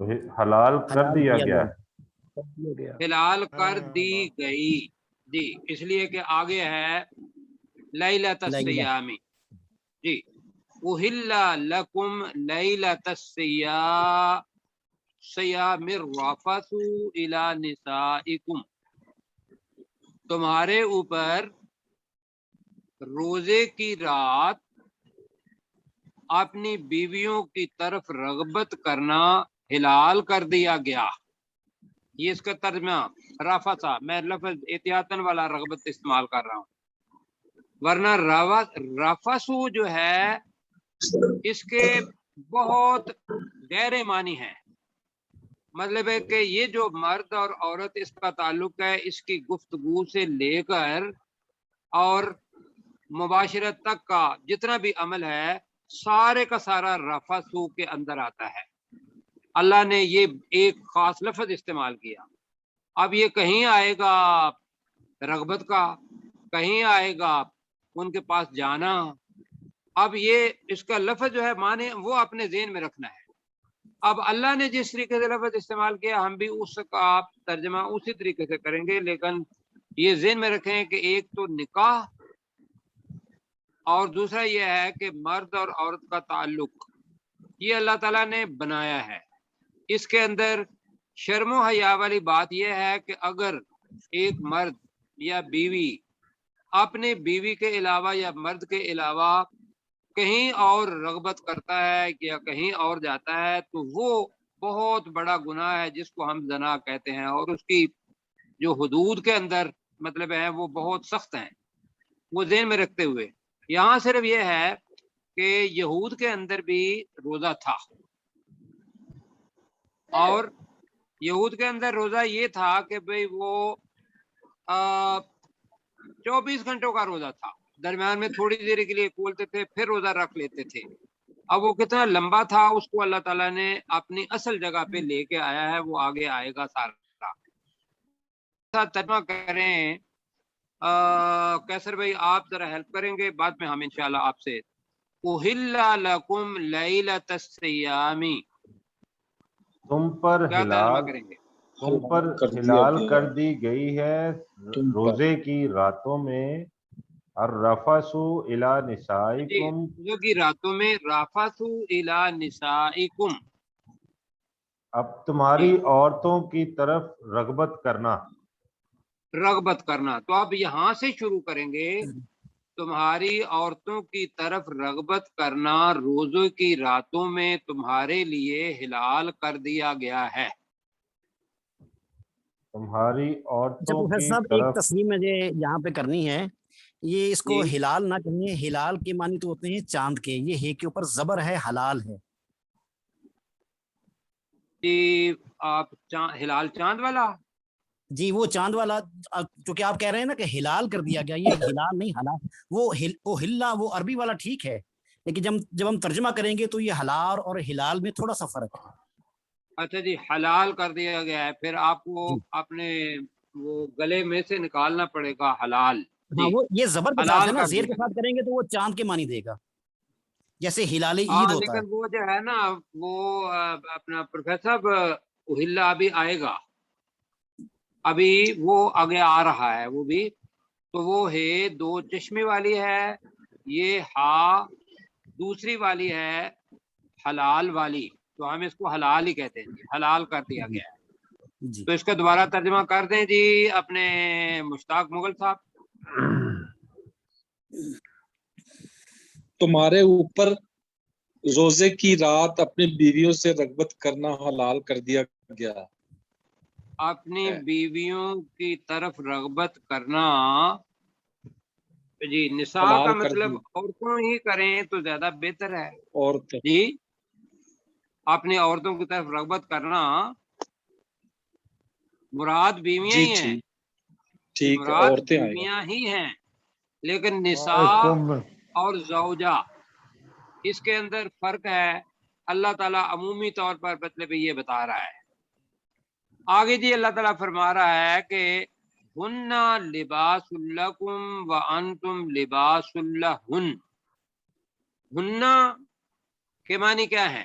حلال کر حلال دیا کیا گیا گیا۔ حلال کر دی گئی جی، اس لیے کہ آگے ہے لیلۃ لیلہ، الصیام جی، احل لکم لیلۃ الصیام الرفث الی نسائکم، تمہارے اوپر روزے کی رات اپنی بیویوں کی طرف رغبت کرنا حلال کر دیا گیا۔ یہ اس کا ترجمہ رفثا، میں لفظ احتیاطاً والا رغبت استعمال کر رہا ہوں، ورنہ رفث جو ہے اس کے بہت گہرے معنی ہیں۔ مطلب ہے کہ یہ جو مرد اور عورت اس کا تعلق ہے، اس کی گفتگو سے لے کر اور مباشرت تک کا جتنا بھی عمل ہے، سارے کا سارا رفث کے اندر آتا ہے۔ اللہ نے یہ ایک خاص لفظ استعمال کیا۔ اب یہ کہیں آئے گا رغبت کا، کہیں آئے گا ان کے پاس جانا۔ اب یہ اس کا لفظ جو ہے معنی وہ اپنے ذہن میں رکھنا ہے۔ اب اللہ نے جس طریقے سے لفظ استعمال کیا، ہم بھی اس کا ترجمہ اسی طریقے سے کریں گے، لیکن یہ ذہن میں رکھیں کہ ایک تو نکاح اور دوسرا یہ ہے کہ مرد اور عورت کا تعلق یہ اللہ تعالیٰ نے بنایا ہے۔ اس کے اندر شرم و حیا والی بات یہ ہے کہ اگر ایک مرد یا بیوی اپنے بیوی کے علاوہ یا مرد کے علاوہ کہیں اور رغبت کرتا ہے یا کہیں اور جاتا ہے، تو وہ بہت بڑا گناہ ہے جس کو ہم زنا کہتے ہیں، اور اس کی جو حدود کے اندر مطلب ہے وہ بہت سخت ہیں۔ وہ ذہن میں رکھتے ہوئے یہاں صرف یہ ہے کہ یہود کے اندر بھی روزہ تھا، اور یہود کے اندر روزہ یہ تھا کہ بھئی وہ 24 گھنٹوں کا روزہ تھا، درمیان میں تھوڑی دیر کے لیے کھولتے تھے پھر روزہ رکھ لیتے تھے۔ اب وہ کتنا لمبا تھا اس کو اللہ تعالیٰ نے اپنی اصل جگہ پہ لے کے آیا ہے، وہ آگے آئے گا سارا ترجمہ کریں۔ کیسر بھائی آپ ذرا ہیلپ کریں گے، بعد میں ہم انشاءاللہ آپ سے احل لکم لیلۃ الصیام تم پر کیا ترجمہ کریں گے؟ تم پر حلال کر دی گئی ہے روزے کی راتوں میں الرفث الی نسائکم، روزوں کی راتوں میں رفث الی نسائکم، اب تمہاری عورتوں کی طرف رغبت کرنا۔ تو اب یہاں سے شروع کریں گے، تمہاری عورتوں کی طرف رغبت کرنا روزوں کی راتوں میں تمہارے لیے حلال کر دیا گیا ہے۔ تمہاری عورتوں پروفیسر کی صاحب ایک طرف تصحیح مجھے یہاں پہ کرنی ہے، یہ اس کو جی ہلال نہ کہیں، ہلال کے معنی تو ہوتے ہیں چاند کے، یہ ہے کے اوپر زبر ہے، حلال ہے۔ جی آپ ہلال چاند والا، جی وہ چاند والا، چونکہ آپ کہہ رہے ہیں نا کہ ہلال کر دیا گیا، یہ ہلال نہیں حلال، وہ ہلا وہ عربی والا ٹھیک ہے، لیکن جب ہم ترجمہ کریں گے تو یہ حلال اور ہلال میں تھوڑا سا فرق ہے۔ اچھا جی حلال کر دیا گیا ہے، پھر آپ کو جی اپنے وہ گلے میں سے نکالنا پڑے گا حلال۔ ہاں جی وہ یہ زبر کے ساتھ حلال ہے نا، کر زیر دیا کے ساتھ کریں گے تو وہ چاند کے معنی دے گا، جیسے ہلال عید ہوتا ہے۔ لیکن وہ جو ہے نا وہ اپنا پروفیسر صاحب احلہ ابھی آئے گا، ابھی وہ آگے آ رہا ہے، وہ بھی تو وہ ہے دو چشمے والی ہے، یہ ہا دوسری والی ہے حلال والی، تو ہم اس کو حلال ہی کہتے ہیں جی، حلال کر دیا گیا ہے۔ جی تو اس کا دوبارہ ترجمہ کر دیں جی اپنے مشتاق مغل صاحب۔ تمہارے اوپر روزے کی رات اپنی بیویوں سے رغبت کرنا حلال کر دیا گیا، اپنی بیویوں کی طرف رغبت کرنا جی، نساء حلال کا کر مطلب دی عورتوں ہی کریں تو زیادہ بہتر ہے عورت جی، اپنی عورتوں کی طرف رغبت کرنا مراد بیویاں جی ہی ہیں، ٹھیک مراد عورتیں آئے گا۔ بیویاں ہی ہیں، لیکن نساء اور زوجہ اس کے اندر فرق ہے، اللہ تعالیٰ عمومی طور پر مطلب یہ بتا رہا ہے۔ آگے جی اللہ تعالیٰ فرما رہا ہے کہ ہن لباس لکم وانتم لباس لہن، ہن کے معنی کیا ہے؟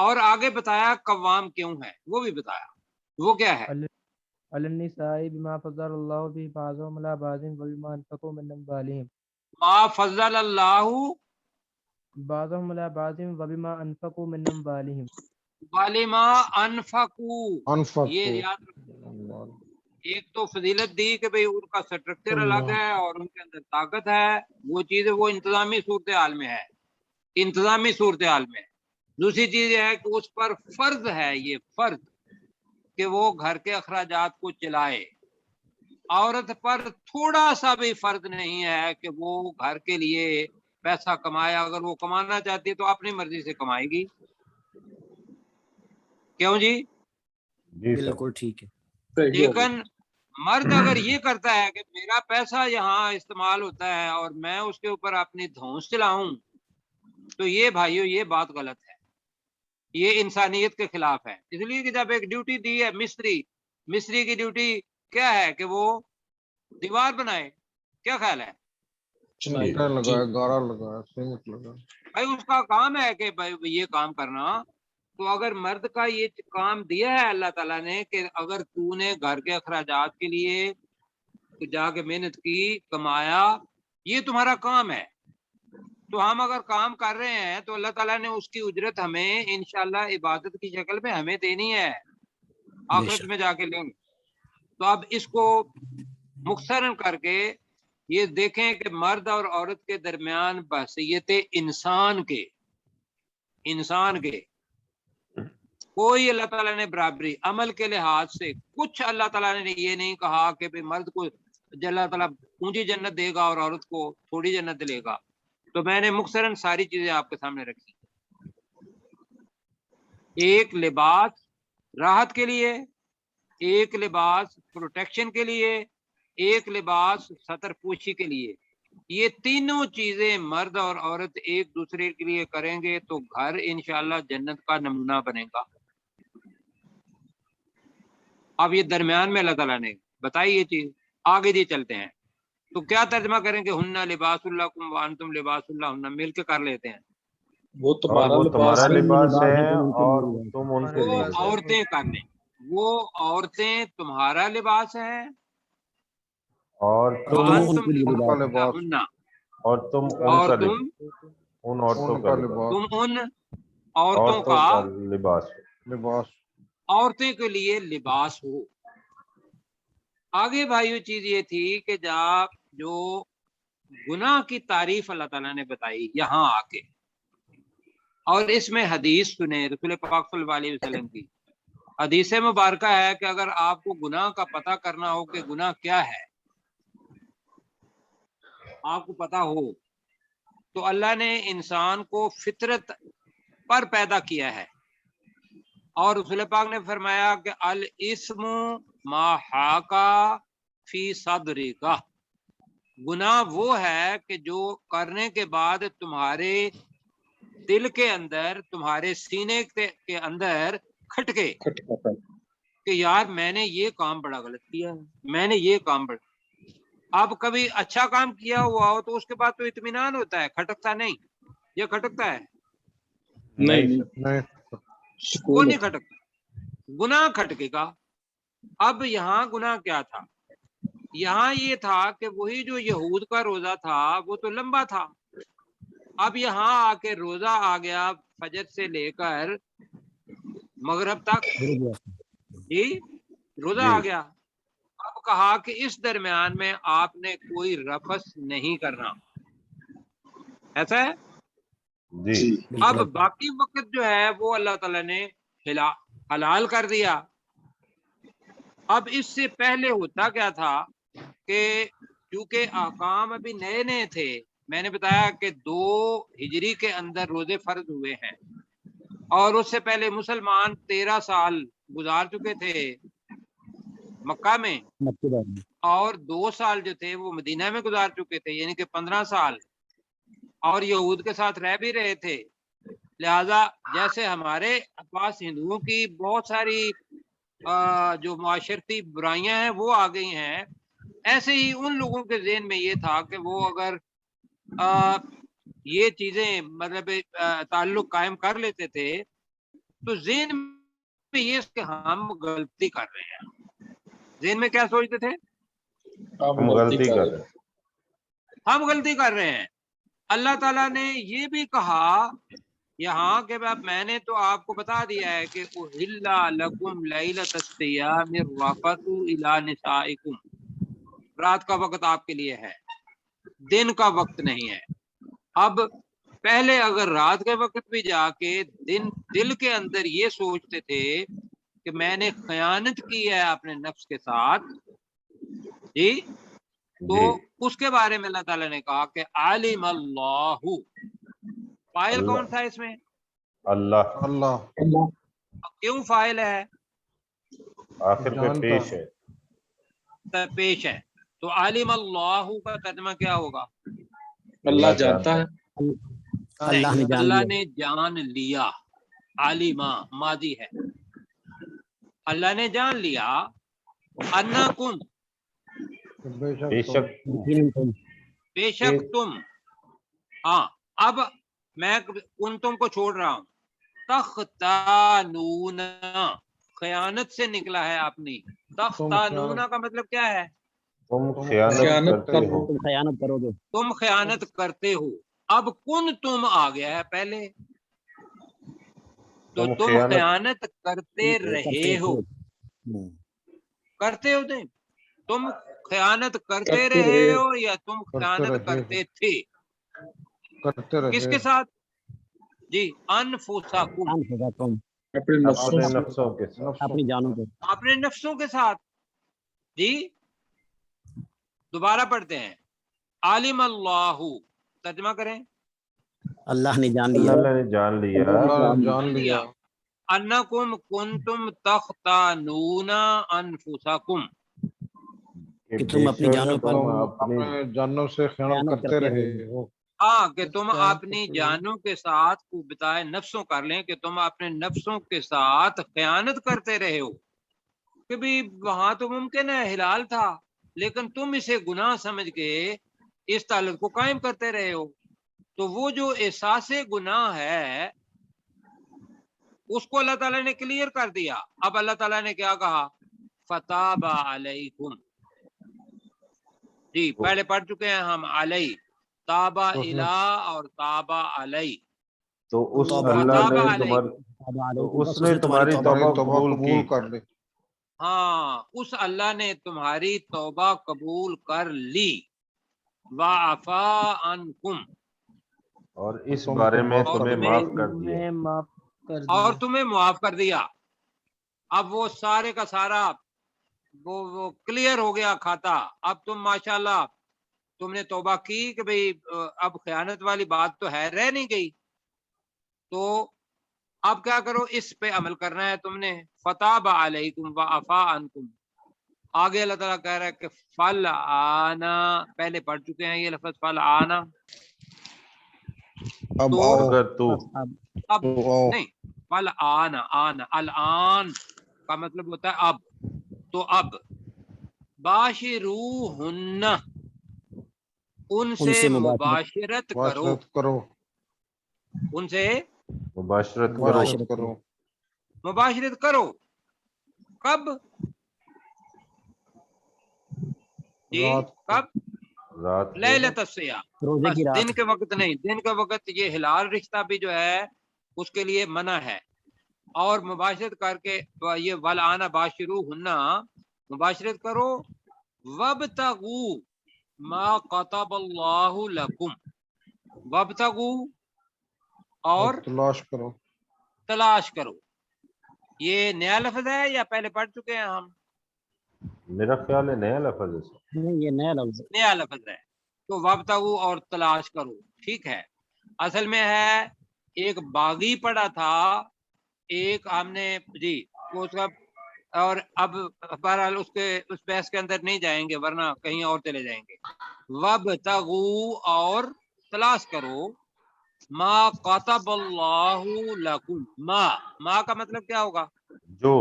اور آگے بتایا قوام کیوں ہے، وہ بھی بتایا، وہ کیا ہے؟ النساء بما فضل اللہ به بعضهم علی بعض وبما انفقوا من اموالهم ما فضل اللہ بعضهم علی بعض وبما انفقوا من اموالهم والما انفقوا، انفق یہ یاد رکھو، ایک تو فضیلت دی کہ بھئی ان کا سٹرکچر الگ ہے اور ان کے اندر طاقت ہے، وہ چیز وہ انتظامی صورتحال میں ہے، انتظامی صورتحال میں ہے۔ دوسری چیز یہ ہے کہ اس پر فرض ہے، یہ فرض کہ وہ گھر کے اخراجات کو چلائے۔ عورت پر تھوڑا سا بھی فرض نہیں ہے کہ وہ گھر کے لیے پیسہ کمائے، اگر وہ کمانا چاہتی ہے تو اپنی مرضی سے کمائے گی، کیوں جی؟ جی سر، بالکل ٹھیک ہے۔ لیکن مرد اگر یہ کرتا ہے کہ میرا پیسہ یہاں استعمال ہوتا ہے اور میں اس کے اوپر اپنی دھونس چلاؤں، تو یہ بھائیو یہ بات غلط ہے، یہ انسانیت کے خلاف ہے۔ اس لیے کہ جب ایک ڈیوٹی دی ہے مستری کی ڈیوٹی کیا ہے کہ وہ دیوار بنائے، کیا خیال ہے چنٹا لگایا، گارا لگایا، سیمنٹ لگایا، بھائی؟ اس کا کام ہے کہ بھائی یہ کام کرنا۔ تو اگر مرد کا یہ کام دیا ہے اللہ تعالیٰ نے کہ اگر تو نے گھر کے اخراجات کے لیے جا کے محنت کی، کمایا، یہ تمہارا کام ہے، تو ہم اگر کام کر رہے ہیں تو اللہ تعالیٰ نے اس کی اجرت ہمیں انشاءاللہ عبادت کی شکل میں ہمیں دینی ہے، آخرت میں جا کے لیں گے۔ تو اب اس کو مختصراً کر کے یہ دیکھیں کہ مرد اور عورت کے درمیان بحثیت انسان کے کوئی اللہ تعالیٰ نے برابری عمل کے لحاظ سے کچھ اللہ تعالیٰ نے یہ نہیں کہا کہ بھئی مرد کو اللہ تعالیٰ اونچی جنت دے گا اور عورت کو تھوڑی جنت دے گا۔ تو میں نے مختصراً ساری چیزیں آپ کے سامنے رکھی، ایک لباس راحت کے لیے، ایک لباس پروٹیکشن کے لیے، ایک لباس ستر پوشی کے لیے۔ یہ تینوں چیزیں مرد اور عورت ایک دوسرے کے لیے کریں گے تو گھر انشاءاللہ جنت کا نمونہ بنے گا۔ اب یہ درمیان میں اللہ تعالیٰ نے بتائی یہ چیز، آگے جی چلتے ہیں۔ تو کیا ترجمہ کریں گے؟ ہن لباس لکم وانتم لباس لہن، مل کے کر لیتے ہیں۔ وہ تمہارا لباس ہے اور تم ان کے وہ لیے عورتیں کر لیں، وہ عورتیں تمہارا لباس ہیں اور وانتم کا لباس، لہن، اور تم ان اور کا تم ان عورتوں کا لباس، تم ان عورتوں کا لباس۔ لباس عورتیں کے لیے لباس ہو۔ آگے بھائیو چیز یہ تھی کہ جو گناہ کی تعریف اللہ تعالیٰ نے بتائی یہاں آ کے، اور اس میں حدیث سنے رسول پاک صلی اللہ علیہ وسلم کی حدیث مبارکہ ہے کہ اگر آپ کو گناہ کا پتہ کرنا ہو کہ گناہ کیا ہے، آپ کو پتہ ہو، تو اللہ نے انسان کو فطرت پر پیدا کیا ہے، اور رسول پاک نے فرمایا کہ الاسم ما حاکا فی صدرک، گناہ وہ ہے کہ جو کرنے کے بعد تمہارے دل کے اندر، تمہارے سینے کے اندر کھٹکے کہ یار میں نے یہ کام بڑا غلط کیا، میں نے یہ کام بڑا۔ اب کبھی اچھا کام کیا ہوا ہو تو اس کے بعد تو اطمینان ہوتا ہے، کھٹکتا نہیں، یہ کھٹکتا ہے، نہیں، وہ نہیں کھٹکتا، گناہ کھٹکے گا۔ اب یہاں گناہ کیا تھا؟ یہاں یہ تھا کہ وہی جو یہود کا روزہ تھا وہ تو لمبا تھا، اب یہاں آ کے روزہ آ گیا فجر سے لے کر مغرب تک، جی روزہ آ گیا۔ اب کہا کہ اس درمیان میں آپ نے کوئی رفث نہیں کرنا، ایسا ہے جی اب باقی وقت جو ہے وہ اللہ تعالیٰ نے حلال کر دیا۔ اب اس سے پہلے ہوتا کیا تھا کہ کیونکہ احکام ابھی نئے نئے تھے، میں نے بتایا کہ 2 ہجری کے اندر روزے فرض ہوئے ہیں، اور اس سے پہلے مسلمان 13 سال گزار چکے تھے مکہ میں، اور 2 سال جو تھے وہ مدینہ میں گزار چکے تھے، یعنی کہ 15 سال، اور یہود کے ساتھ رہ بھی رہے تھے۔ لہذا جیسے ہمارے پاس ہندوؤں کی بہت ساری جو معاشرتی برائیاں ہیں وہ آ گئی ہیں، ایسے ہی ان لوگوں کے ذہن میں یہ تھا کہ وہ اگر یہ چیزیں مطلب تعلق قائم کر لیتے تھے تو ذہن میں یہ کہ ہم غلطی کر رہے ہیں، ذہن میں کیا سوچتے تھے؟ ہم غلطی کر رہے ہیں، ہم غلطی کر رہے ہیں۔ اللہ تعالیٰ نے یہ بھی کہا یہاں کہ میں نے تو آپ کو بتا دیا ہے کہ احل لکم لیلۃ الصیام الرفث الی نسائکم، رات کا وقت آپ کے لیے ہے، دن کا وقت نہیں ہے۔ اب پہلے اگر رات کے وقت بھی جا کے دل کے اندر یہ سوچتے تھے کہ میں نے خیانت کی ہے اپنے نفس کے ساتھ، جی، تو اس کے بارے میں اللہ تعالیٰ نے کہا کہ عالم اللہ، فاعل کون تھا اس میں؟ اللہ، اللہ کیوں فاعل ہے؟ آخر پہ پیش ہے، پیش ہے، تو عالم اللہ کا ترجمہ کیا ہوگا؟ اللہ جانتا ہے، اللہ نے جان اللہ لیا، نے جان لیا، عالمہ ماضی ہے، اللہ نے جان لیا، انکم بے شک بے شک تم، ہاں اب میں ان تم کو چھوڑ رہا ہوں، تختانون خیانت سے نکلا ہے اپنی، تختانون کا مطلب کیا ہے؟ تم خیانت کرتے ہو، تم خیانت کرو گے، تم خیانت کرتے ہو۔ اب کن تم آ گیا ہے پہلے، تو تم خیانت کرتے رہے ہو، کرتے ہو تم خیانت کرتے رہے ہو یا تم خیانت کرتے تھے؟ کرتے رہے کس کے ساتھ؟ جی، انفسکم، تم اپنے اپنے نفسوں نفسوں کے ساتھ، اپنی جانوں کو، اپنے نفسوں کے ساتھ۔ جی دوبارہ پڑھتے ہیں، عالم اللہ، ترجمہ کریں، اللہ نے جان لیا، اللہ نے جان لیا، اللہ نے جان لیا انکم کنتم تختانون انفسکم، کہ تم اپنی جانوں پر تم اپنے جانوں سے خیانت کرتے رہے ہو، ہاں کہ تم اپنی جانوں کے ساتھ کو بتائے نفسوں کر لیں کہ تم اپنے نفسوں کے ساتھ خیانت کرتے رہے ہو، کہ بھی وہاں تو ممکن ہے حلال تھا لیکن تم اسے گناہ سمجھ کے اس تعلق کو قائم کرتے رہے ہو۔ تو وہ جو احساس گناہ ہے اس کو اللہ تعالیٰ نے کلیئر کر دیا۔ اب اللہ تعالیٰ نے کیا کہا؟ فتاب علیکم، جی پہلے پڑھ چکے ہیں ہم، علی تابا الا اور تابا علی، تو اس توبہ اللہ نے علیکم، تو اس نے تمہاری توبہ قبول کی، کر لی، ہاں اس اللہ نے تمہاری توبہ قبول کر لی، وعفا عنکم، اور اس بارے میں تمہیں معاف کر دیا، معاف کر اور دیا، تمہیں معاف کر دیا۔ اب وہ سارے کا سارا وہ کلیئر ہو گیا کھاتا، اب تم ماشاءاللہ تم نے توبہ کی کہ بھئی اب خیانت والی بات تو ہے، رہ نہیں گئی، تو اب کیا کرو، اس پہ عمل کرنا ہے تم نے، فتاب علیکم وعفا عنکم۔ آگے اللہ تعالیٰ کہہ رہا ہے کہ فل آنا، پہلے پڑھ چکے ہیں یہ لفظ فل آنا، اب تو آؤ، اگر تو اب نہیں، فل آنا، آنا الآن کا مطلب ہوتا ہے اب، تو اب باشروہن، ان سے مباشرت کرو، کرو، ان سے مباشرت کرو، مباشرت کرو، مباشرت کرو، کب؟ جی رات کو، کب؟ رات لیلۃ الصیام، روزے بس کی رات، دن کے وقت نہیں، دن کے وقت یہ حلال رشتہ بھی جو ہے اس کے لیے منع ہے، اور مباشرت کر کے یہ ولعانہ باشروہن، مباشرت کرو، وابتغوا ما كتب اللہ لکم، وابتغوا اور تلاش کرو، تلاش کرو، یہ نیا لفظ ہے یا پہلے پڑھ چکے ہیں ہم؟ میرا خیال ہے نیا لفظ ہے، نہیں یہ نیا لفظ ہے، نیا لفظ ہے، تو وابتغوا اور تلاش کرو، ٹھیک ہے۔ اصل میں ہے ایک باغی پڑا تھا، ایک ہم نے جی وہ اس کا، اور اب بہرحال اس بحث کے اندر نہیں جائیں گے ورنہ کہیں اور چلے جائیں گے۔ وابتغوا اور تلاش کرو، ما كتب اللہ لکم، ما کا مطلب کیا ہوگا؟ جو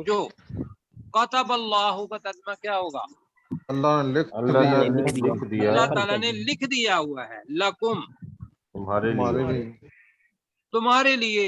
جو، كتب اللہ کا ترجمہ کیا ہوگا؟ اللہ نے لکھ اللہ دیا، نے لکھ دیا اللہ تعالیٰ نے لکھ دیا ہوا ہے، لکم تمہارے ہمارے لیے، لیے، تمہارے لیے،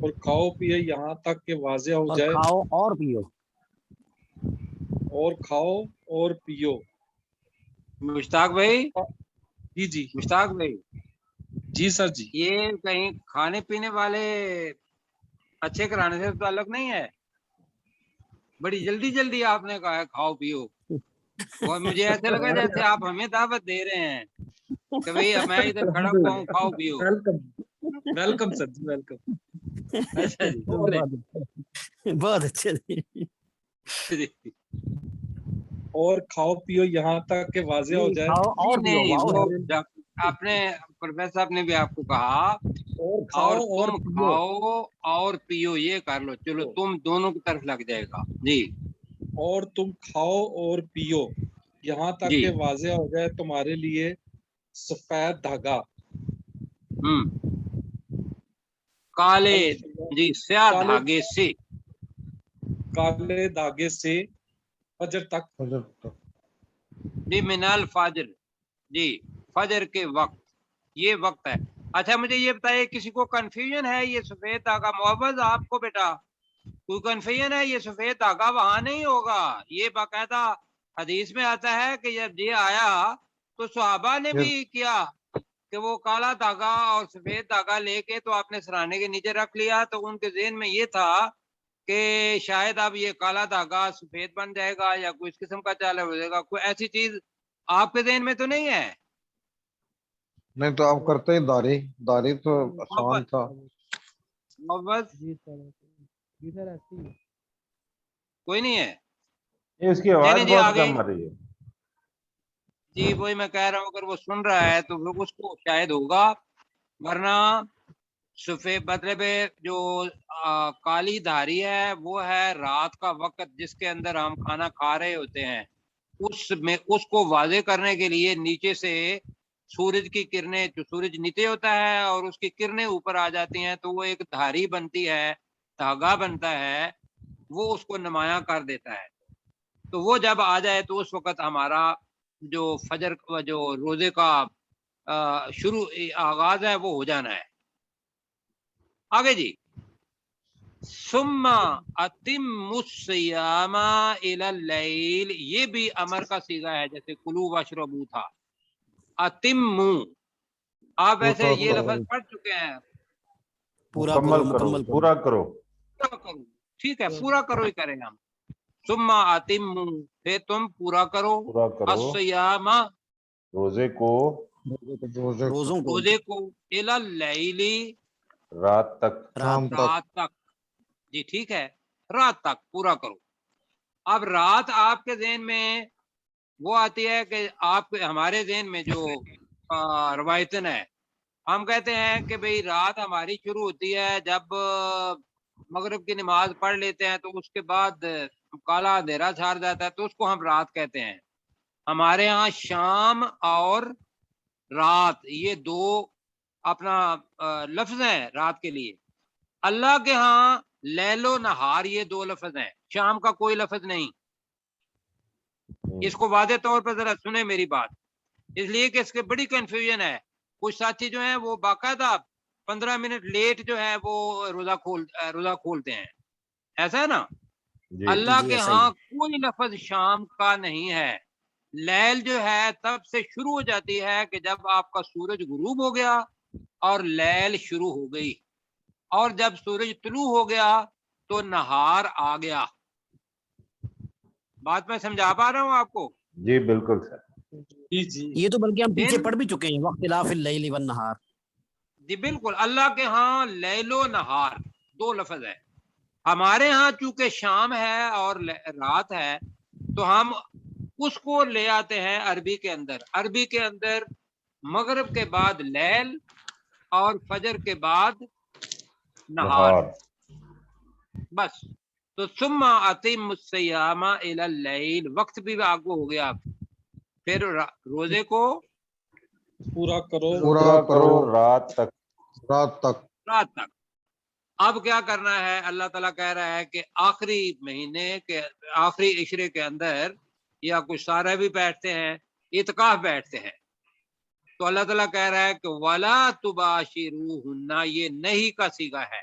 اور کھاؤ پیو یہاں تک کہ واضح ہو اور جائے، کھاؤ اور پیو. اور کھاؤ اور پیو. مشتاق بھائی، جی جی مشتاق بھائی، جی سر جی. یہ کہیں کھانے پینے والے اچھے کرانے سے تعلق نہیں ہے. بڑی جلدی جلدی آپ نے کہا ہے کھاؤ پیو، اور مجھے ایسا لگا جیسے آپ ہمیں دعوت دے رہے ہیں کہ بھئی اب میں ادھر کھڑا ہوا ہوں، کھاؤ پیو. ویلکم ویلکم سر جی، ویلکم. اچھا جی، بہت اچھے. اور کھاؤ پیو یہاں تک کہ واضح ہو جائے، کھاؤ اور پیو. نہیں، واؤ وہ ہے. آپ نے پروفیسر صاحب نے بھی آپ کو کہا اور اور کھاؤ اور تم پیو. کھاؤ اور پیو، یہ کر لو. چلو تم دونوں کی طرف لگ جائے گا. جی اور تم کھاؤ اور پیو یہاں تک جی. کہ واضح ہو جائے تمہارے لیے سفید دھاگا. کالے، جی سیاہ کالے دھاگے سے، کالے دھاگے سے فجر تک. فجر تک. جی من الفجر، جی فجر کے وقت، یہ وقت ہے. اچھا مجھے یہ بتائیے، کسی کو کنفیوژن ہے یہ سفید دھاگا؟ محبت آپ کو بیٹا کوئی کنفیوژن ہے؟ یہ سفید دھاگا وہاں نہیں ہوگا. یہ باقاعدہ حدیث میں آتا ہے کہ جب یہ آیا تو صحابہ نے بھی کیا کہ وہ کالا دھاگا اور سفید دھاگا لے کے تو آپ نے سرانے کے نیچے رکھ لیا. تو ان کے ذہن میں یہ تھا کہ شاید اب یہ کالا دھاگا سفید بن جائے گا یا کوئی اس قسم کا چال ہو جائے گا. کوئی ایسی چیز آپ کے ذہن میں تو نہیں ہے؟ نہیں تو آپ کرتے ہیں داری تو آسان تھا. محبت جی سر، جی سر ایسی ہی ہے. کوئی نہیں ہے. اس کی آواز چلیں جی بہت آگے. کم آ رہی ہے. جی وہی میں کہہ رہا ہوں، اگر وہ سن رہا ہے تو وہ اس کو شاید ہوگا، ورنہ سفید مطلب جو کالی دھاری ہے وہ ہے رات کا وقت جس کے اندر ہم کھانا کھا رہے ہوتے ہیں. اس میں اس کو واضح کرنے کے لیے نیچے سے سورج کی کرنیں، جو سورج نیچے ہوتا ہے اور اس کی کرنیں اوپر آ جاتی ہیں تو وہ ایک دھاری بنتی ہے، دھاگا بنتا ہے، وہ اس کو نمایاں کر دیتا ہے. تو وہ جب آ جائے تو اس وقت ہمارا جو فجر جو روزے کا شروع آغاز ہے وہ ہو جانا ہے. آگے جی، ثم اتم الصیام الی اللیل، یہ بھی امر کا صیغہ ہے جیسے کلو واشربو تھا. اتم، آپ ایسے یہ لفظ پڑھ چکے ہیں. پورا کرو، مکمل کرو، مکمل کرو. پورا کرو. پورا کرو، ٹھیک ہے پورا کرو ہی کریں ہم. ثم اتم، پھر تم پورا کرو پورا کرو الصیام، روزے کو روزوں کو روزے کو، الی اللیل، رات تک. رات تک. جی ٹھیک ہے، رات تک پورا کرو. اب رات آپ کے ذہن میں وہ آتی ہے کہ آپ ہمارے ذہن میں جو روایتن ہے، ہم کہتے ہیں کہ بھئی رات ہماری شروع ہوتی ہے جب مغرب کی نماز پڑھ لیتے ہیں تو اس کے بعد کالا اندھیرا چھا جاتا ہے تو اس کو ہم رات کہتے ہیں. ہمارے ہاں شام اور رات یہ دو اپنا لفظ ہیں رات کے لیے. اللہ کے ہاں لیل و نہار یہ دو لفظ ہیں، شام کا کوئی لفظ نہیں. اس کو واضح طور پر ذرا سنیں میری بات، اس لیے کہ اس کے بڑی کنفیوژن ہے. کچھ ساتھی جو ہیں وہ باقاعدہ 15 منٹ لیٹ جو ہے وہ روزہ کھولتے ہیں، ایسا ہے نا. جی اللہ جی کے ایسا ہی. ہاں کوئی لفظ شام کا نہیں ہے. لیل جو ہے تب سے شروع ہو جاتی ہے کہ جب آپ کا سورج غروب ہو گیا اور لیل شروع ہو گئی، اور جب سورج طلوع ہو گیا تو نہار آ گیا. بات میں سمجھا پا رہا ہوں آپ کو؟ جی بالکل سر. جی جی یہ تو بلکہ ہم پیچھے دن، پڑھ بھی چکے ہیں، وقت اختلاف اللیل والنہار. جی بالکل، اللہ کے ہاں لیل و نہار دو لفظ ہے. ہمارے ہاں چونکہ شام ہے اور رات ہے تو ہم اس کو لے آتے ہیں عربی کے اندر. عربی کے اندر مغرب کے بعد لیل اور فجر کے بعد نہار، نہار. بس. تو ثم اتم الصیام الی اللیل، وقت بھی آگے ہو گیا. پھر روزے کو پورا کرو پورا کرو رات تک. رات تک. رات تک. اب کیا کرنا ہے؟ اللہ تعالیٰ کہہ رہا ہے کہ آخری مہینے کے آخری عشرے کے اندر یا کچھ سارے بھی بیٹھتے ہیں، اعتکاف بیٹھتے ہیں، تو اللہ تعالیٰ کہہ رہا ہے کہ وَلَا تُبَاشِرُوهُنَّ، یہ نہیں کا صیغہ ہے.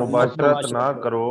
مباشرت نہ کرو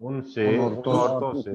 ان سے ان ان عورتوں عورتوں سے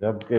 جبکہ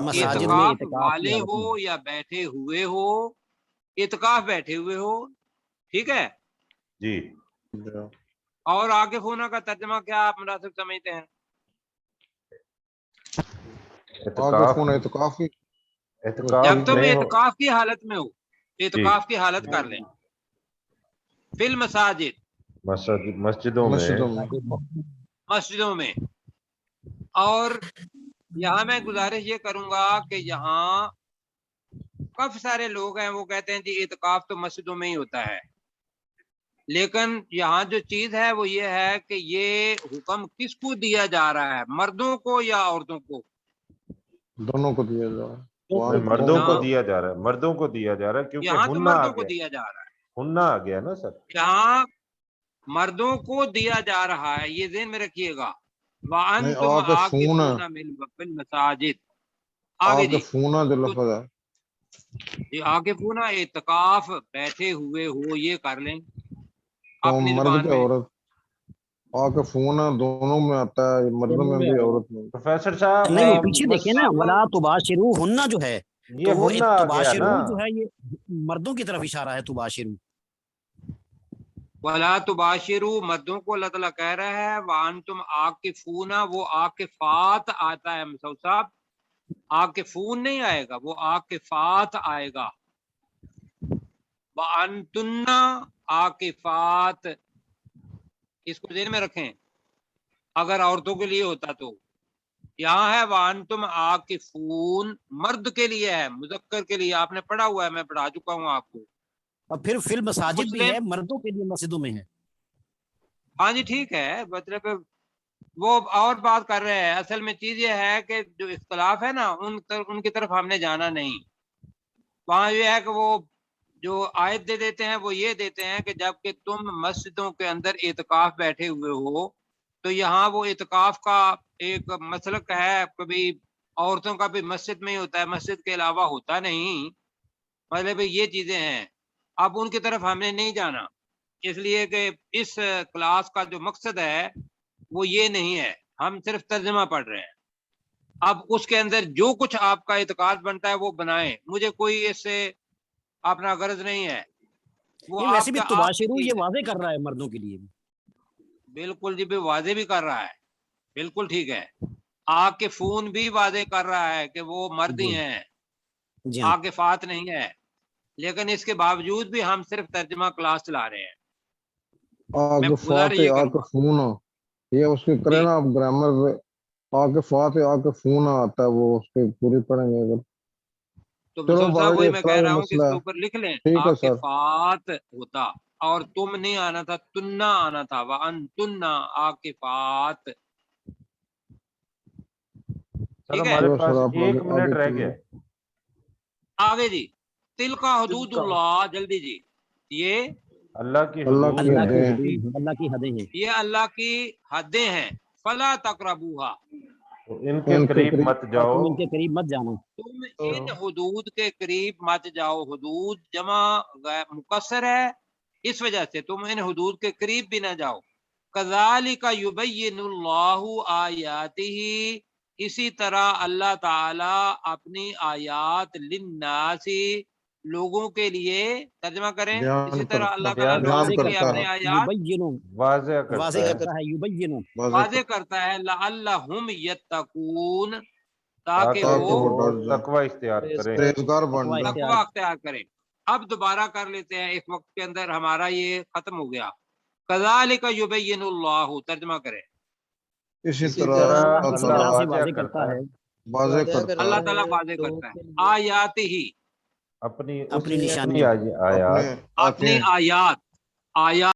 مساجد کرو میں اعتکاف اعتکاف والے کی حالت ہو میں۔ یا بیٹھے ہوئے ہو، اعتکاف بیٹھے ہوئے ہو، ٹھیک ہے. جی اور عاکف ہونا کا ترجمہ کیا آپ مناسب سمجھتے ہیں؟ اعتکاف عاکفون اعتکاف کی اعتکاف جب تم نہیں ہو اعتکاف کی حالت میں ہو، اعتکاف کی حالت کر لیں. فی المساجد، مسجدوں میں مسجدوں میں مسجدوں میں. اور یہاں میں گزارش یہ کروں گا کہ یہاں کافی سارے لوگ ہیں وہ کہتے ہیں جی اعتکاف تو مسجدوں میں ہی ہوتا ہے، لیکن یہاں جو چیز ہے وہ یہ ہے کہ یہ حکم کس کو دیا جا رہا ہے، مردوں کو یا عورتوں کو؟ دونوں کو دیا جا رہا ہے مردوں کو ہاں، دیا جا رہا ہے، مردوں کو دیا جا رہا ہے کیونکہ یہاں تو ہننا آ مردوں کو گیا، دیا جا رہا ہے، ہننا آ گیا نا سر. یہاں مردوں کو دیا جا رہا ہے، یہ ذہن میں رکھیے گا. نہیں وَأَنْتُمْ عاکفون عَاكِفُونَ فِي الْمَسَاجِدِ. آگے جی، عاکفون جو لفظ ہے یہ عاکفون اعتکاف بیٹھے ہوئے ہو، یہ کر لیں تو اپنی مرد زبان کے میں. عورت عاکفون دونوں میں آتا ہے، مردوں میں بھی عورت میں بھی. پروفیسر صاحب نہیں وہ پیچھے دیکھیں نا، ولا تباشرو ہننا جو ہے تو یہ وہ ہننا آ گیا تباشرو نا. جو ہے یہ مردوں کی طرف اشارہ ہے، تباشرو. وَلَا تُبَاشِرُوا، مردوں کو اللہ تعالیٰ کہہ رہا ہے. وَأَنْتُمْ عَاكِفُونَ، وہ عاکفات آتا ہے مسعود صاحب، عاکفون نہیں آئے گا، وہ عاکفات آئے گا. وَأَنْتُنَّ عاکفات، اس کو ذہن میں رکھیں، اگر عورتوں کے لیے ہوتا تو. یہاں ہے وَأَنْتُمْ عَاكِفُونَ، مرد کے لیے ہے، مذکر کے لیے. آپ نے پڑھا ہوا ہے، میں پڑھا چکا ہوں آپ کو. اور پھر فی المساجد بھی مسلم، ہے، مردوں کے لیے مسجدوں میں ہے. ہاں جی ٹھیک ہے، مطلب وہ اور بات کر رہے ہیں. اصل میں چیز یہ ہے کہ جو اختلاف ہے نا ان کی طرف ہم نے جانا نہیں. وہاں یہ ہے کہ وہ جو آیت دے دیتے ہیں وہ یہ دیتے ہیں کہ جب کہ تم مسجدوں کے اندر اعتکاف بیٹھے ہوئے ہو، تو یہاں وہ اعتکاف کا ایک مسلک ہے، کبھی عورتوں کا بھی مسجد میں ہی ہوتا ہے، مسجد کے علاوہ ہوتا نہیں. مطلب یہ چیزیں ہیں. اب ان کی طرف ہم نے نہیں جانا، اس لیے کہ اس کلاس کا جو مقصد ہے وہ یہ نہیں ہے، ہم صرف ترجمہ پڑھ رہے ہیں. اب اس کے اندر جو کچھ آپ کا اعتقاد بنتا ہے وہ بنائیں، مجھے کوئی اس سے اپنا غرض نہیں ہے. وہ یہ ویسے بھی آپ کی تباشرو چیز یہ ہے. واضح کر رہا ہے مردوں کے لیے بھی. بالکل جی، بھی واضح بھی کر رہا ہے، بالکل ٹھیک ہے. عاکفون بھی واضح کر رہا ہے کہ وہ مرد ہی جی ہیں، جی ہاں. عاکفات نہیں ہے. لیکن اس کے باوجود بھی ہم صرف ترجمہ کلاس چلا رہے ہیں. میں عاکفات گزارش یہ کروں گا، عاکفون، یہ اس کی کرے جی نا آپ گرامر پہ. عاکفات عاکفون آتا ہے، وہ اس کی پوری پڑھیں گے اگر. تو چلو مسعود صاحب بھائی وہی یہ میں کہہ اصطلاحی رہا ہوں کہ اس مسئلہ کے ہے. اوپر لکھ لیں ٹھیک ہے سر. عاکفات ہوتا، اور تم نہیں آنا تھا، تننا آنا تھا. وَأَنْتُنَّ عاکفات. سر ٹھیک ہے، ہمارے چلو پاس سر آپ ایک آگے منٹ رہ چلیے. گیا. آگے جی. تلکا حدود اللہ، جلدی جی. یہ اللہ کی اللہ حدود کی اللہ کی ہے، حدیں حدود، اللہ کی حدیں ہیں. یہ اللہ کی حدیں ہیں. فلا تقربوها، تو ان کے ان کے قریب قریب مت اور جاؤ. تم ان کے قریب مت جانا. تم ان حدود کے قریب مت جاؤ. حدود جمع مقصر ہے، اس وجہ سے تم ان حدود کے قریب بھی نہ جاؤ. کذالک یبین اللہ آیاتہ، اسی طرح اللہ تعالی اپنی آیات للناس، لوگوں کے لیے. ترجمہ کریں، اسی طرح اللہ تعالیٰ بیان لوگوں واضح کے لیے کرتا کرتا اپنی ہے، ہے، آیات یبینو، واضح واضح کرتا ہے. کرتا ہے، یبینو، واضح کرتا ہے. لعلہم یتقون، تاکہ تاکہ وہ وہ ڈر وہ جائیں، تقوی اختیار کریں. پرہیزگار بن تقوی جائیں. تقوی اختیار کریں. اب دوبارہ کر لیتے ہیں، اس وقت کے اندر ہمارا یہ ختم ہو گیا. کذالک یبین اللہ، ترجمہ کریں. اسی اسی طرح طرح اسی اللہ اللہ طرح سے واضح واضح کرتا ہے واضح کرتا اللہ ہے تعالیٰ واضح کرتا ہے آیات ہی، اپنی اپنی اپنی نشانیاں، آیات اپنے اپنی آیات. آیات